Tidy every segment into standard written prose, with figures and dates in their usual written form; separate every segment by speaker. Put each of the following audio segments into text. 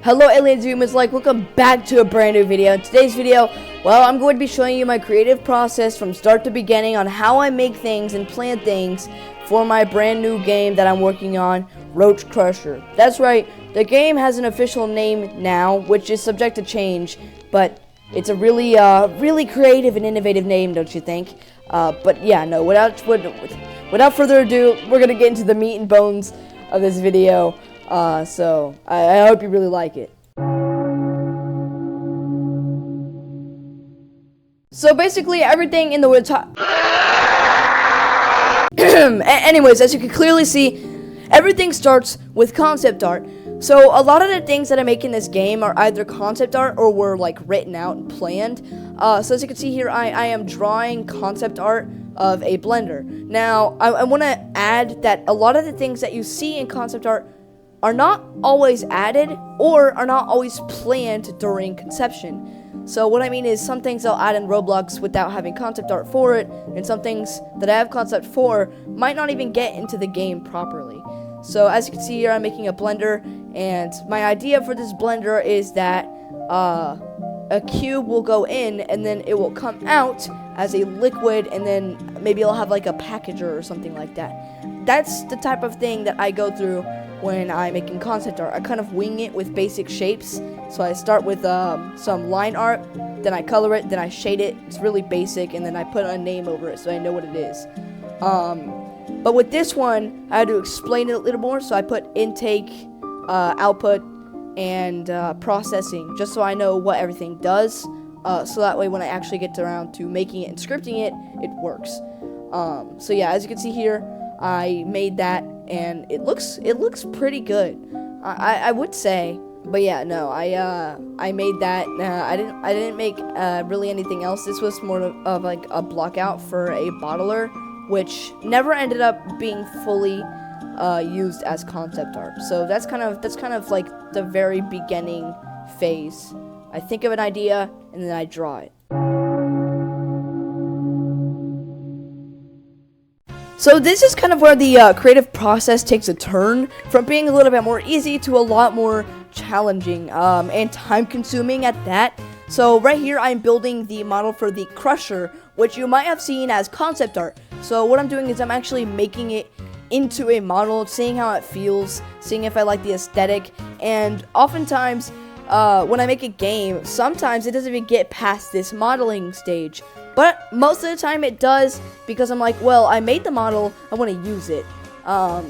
Speaker 1: Hello aliens, humans, welcome back to a brand new video. In today's video, well, I'm going to be showing you my creative process from start to beginning on how I make things and plan things for my brand new game that I'm working on, Roach Crusher. That's right, the game has an official name now, which is subject to change, but it's a really creative and innovative name, don't you think? But yeah, no, without further ado, we're gonna get into the meat and bones of this video. So I hope you really like it. So basically everything in the top. Anyways, as you can clearly see, everything starts with concept art. So a lot of the things that I make in this game are either concept art or were written out and planned. So as you can see here, I am drawing concept art of a blender. Now I want to add that a lot of the things that you see in concept art are not always added or are not always planned during conception. So what I mean is some things I'll add in Roblox without having concept art for it, and some things that I have concept for might not even get into the game properly. So as you can see here, I'm making a blender, and my idea for this blender is that a cube will go in and then it will come out as a liquid, and then maybe I'll have a packager or something like that. That's the type of thing that I go through when I'm making concept art. I kind of wing it with basic shapes. So I start with some line art, then I color it, then I shade it. It's really basic, and then I put a name over it so I know what it is. But with this one, I had to explain it a little more, so I put intake, output, and processing, just so I know what everything does, so that way when I actually get around to making it and scripting it, it works. So yeah, as you can see here, I made that, and it looks pretty good, I would say. But yeah, no, I made that. I didn't make really anything else. This was more of a block out for a bottler, which never ended up being fully used as concept art. So that's kind of like the very beginning phase. I think of an idea and then I draw it. So this is kind of where the creative process takes a turn from being a little bit more easy to a lot more challenging and time-consuming at that. So right here, I'm building the model for the Crusher, which you might have seen as concept art. So what I'm doing is I'm actually making it into a model, seeing how it feels, seeing if I like the aesthetic, and oftentimes when I make a game, sometimes it doesn't even get past this modeling stage. But most of the time it does, because I'm like, well, I made the model, I want to use it.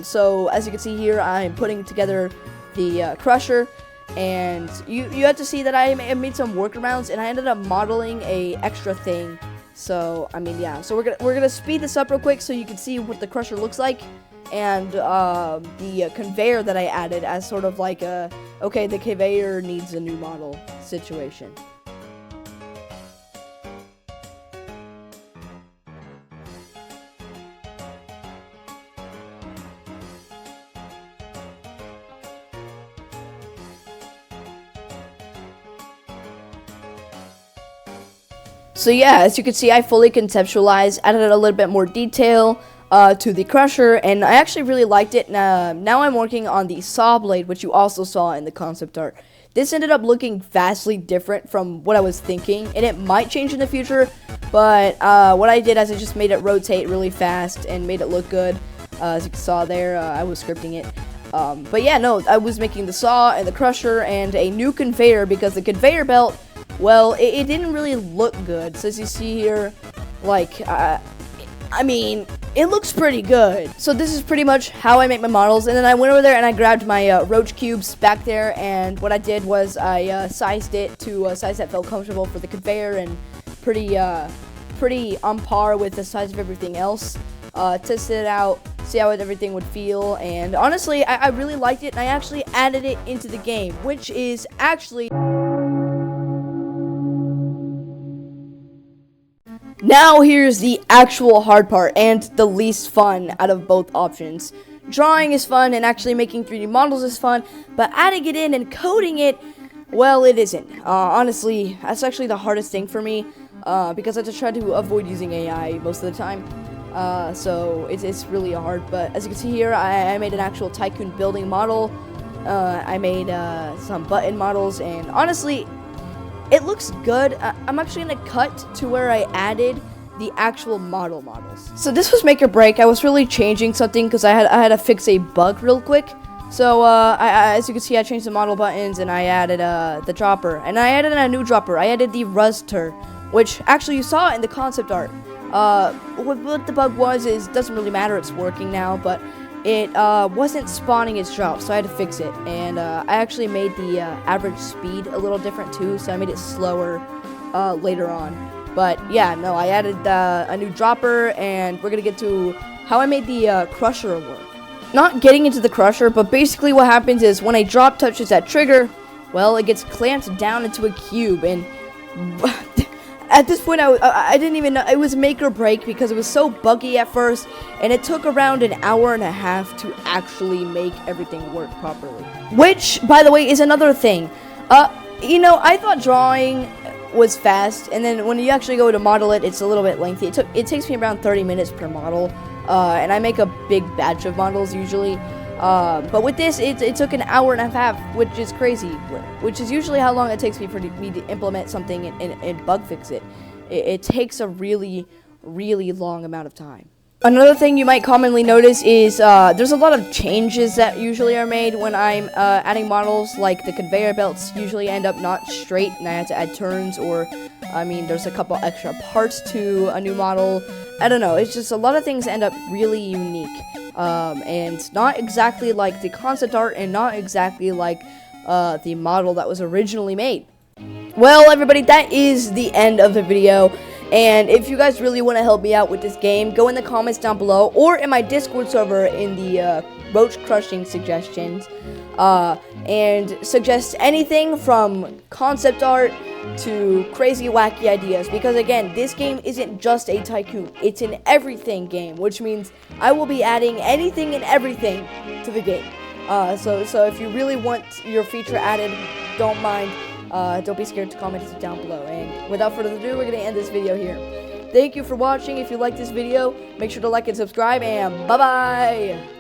Speaker 1: So as you can see here, I'm putting together the Crusher, and you have to see that I made some workarounds, and I ended up modeling a extra thing. So I mean, yeah. So we're gonna speed this up real quick so you can see what the Crusher looks like, and the conveyor that I added as sort of like a okay, the conveyor needs a new model situation. So yeah, as you can see, I fully conceptualized, added a little bit more detail to the Crusher, and I actually really liked it. Now I'm working on the saw blade, which you also saw in the concept art. This ended up looking vastly different from what I was thinking, and it might change in the future, but what I did is I just made it rotate really fast and made it look good. As you saw there, I was scripting it. But yeah, no, I was making the saw and the Crusher and a new conveyor, because the conveyor belt, well, it didn't really look good. So as you see here, I mean, it looks pretty good. So this is pretty much how I make my models. And then I went over there and I grabbed my roach cubes back there, and what I did was I sized it to a size that felt comfortable for the conveyor and pretty on par with the size of everything else. Tested it out, see how everything would feel, and honestly, I really liked it, and I actually added it into the game, which is actually... Now here's the actual hard part, and the least fun out of both options. Drawing is fun, and actually making 3D models is fun, but adding it in and coding it, well, it isn't. Honestly, that's actually the hardest thing for me, because I just try to avoid using AI most of the time. So it's really hard, but as you can see here, I made an actual Tycoon building model. I made some button models, and honestly, it looks good. I'm actually gonna cut to where I added the actual models. So this was make or break. I was really changing something because I had to fix a bug real quick. So as you can see, I changed the model buttons, and I added the dropper, and I added a new dropper. I added the Ruster, which actually you saw in the concept art. What the bug was is doesn't really matter. It's working now, but it wasn't spawning its drop, so I had to fix it. And I actually made the average speed a little different too, so I made it slower later on. But yeah, no, I added a new dropper, and we're gonna get to how I made the crusher work. Not getting into the crusher, but basically what happens is when a drop touches that trigger, well, it gets clamped down into a cube, and at this point, I didn't even know. It was make or break because it was so buggy at first, and it took around an hour and a half to actually make everything work properly. Which, by the way, is another thing. You know, I thought drawing was fast, and then when you actually go to model it, it's a little bit lengthy. It takes me around 30 minutes per model, and I make a big batch of models usually. But with this, it took an hour and a half, which is crazy, which is usually how long it takes me to implement something and bug fix it. It takes a really, really long amount of time. Another thing you might commonly notice is there's a lot of changes that usually are made when I'm adding models, like the conveyor belts usually end up not straight, and I have to add turns, or, I mean, there's a couple extra parts to a new model. I don't know, it's just a lot of things end up really unique. And not exactly like the concept art, and not exactly like the model that was originally made. Well, everybody, that is the end of the video. And if you guys really want to help me out with this game, go in the comments down below, or in my Discord server in the Roach Crushing suggestions, and suggest anything from concept art to crazy wacky ideas, because again, this game isn't just a tycoon, it's an everything game, which means I will be adding anything and everything to the game. So if you really want your feature added, don't mind, don't be scared to comment it down below. And without further ado, we're gonna end this video here. Thank you for watching. If you like this video, make sure to like and subscribe, and bye bye.